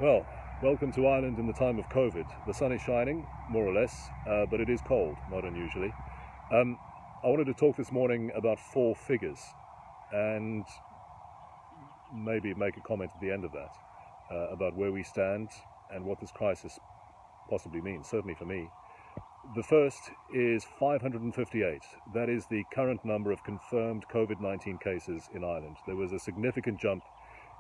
Well, welcome to Ireland in the time of COVID. The sun is shining, more or less, but it is cold, not unusually. I wanted to talk this morning about four figures and maybe make a comment at the end of that about where we stand and what this crisis possibly means, certainly for me. The first is 558. That is the current number of confirmed COVID-19 cases in Ireland. There was a significant jump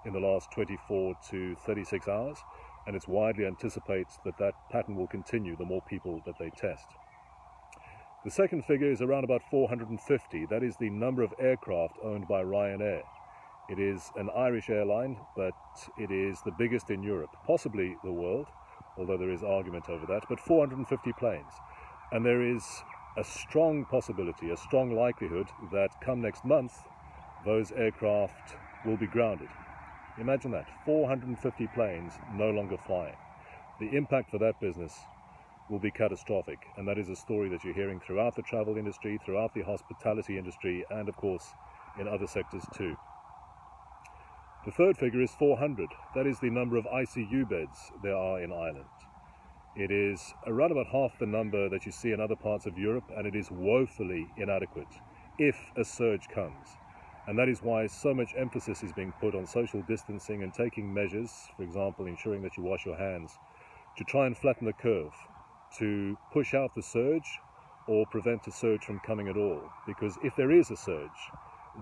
in the last 24 to 36 hours, and it's widely anticipated that pattern will continue the more people that they test. The second figure is around about 450. That is the number of aircraft owned by Ryanair. It is an Irish airline, but it is the biggest in Europe, possibly the world, although there is argument over that, but 450 planes. And there is a strong possibility, a strong likelihood that come next month, those aircraft will be grounded. Imagine that, 450 planes no longer flying. The impact for that business will be catastrophic, and that is a story that you're hearing throughout the travel industry, throughout the hospitality industry, and of course in other sectors too. The third figure is 400. That is the number of ICU beds there are in Ireland. It is around about half the number that you see in other parts of Europe, and it is woefully inadequate if a surge comes. And that is why so much emphasis is being put on social distancing and taking measures, for example, ensuring that you wash your hands, to try and flatten the curve, to push out the surge or prevent a surge from coming at all. Because if there is a surge,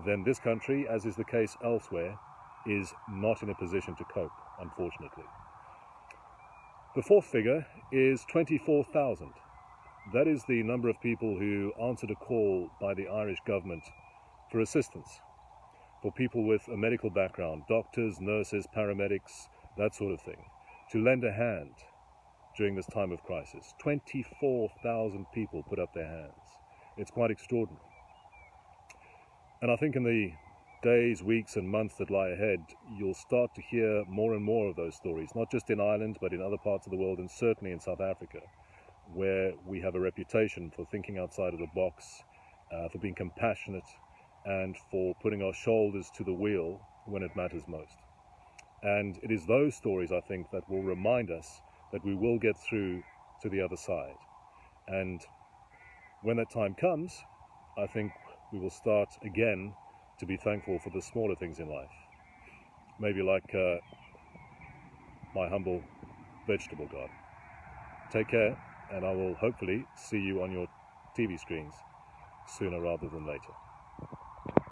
then this country, as is the case elsewhere, is not in a position to cope, unfortunately. The fourth figure is 24,000. That is the number of people who answered a call by the Irish government for assistance, for people with a medical background, doctors, nurses, paramedics, that sort of thing, to lend a hand during this time of crisis. 24,000 people put up their hands. It's quite extraordinary. And I think in the days, weeks and months that lie ahead, you'll start to hear more and more of those stories, not just in Ireland, but in other parts of the world, and certainly in South Africa, where we have a reputation for thinking outside of the box, for being compassionate, and for putting our shoulders to the wheel when it matters most. And it is those stories, I think, that will remind us that we will get through to the other side. And when that time comes, I think we will start again to be thankful for the smaller things in life. Maybe like my humble vegetable garden. Take care, and I will hopefully see you on your TV screens sooner rather than later.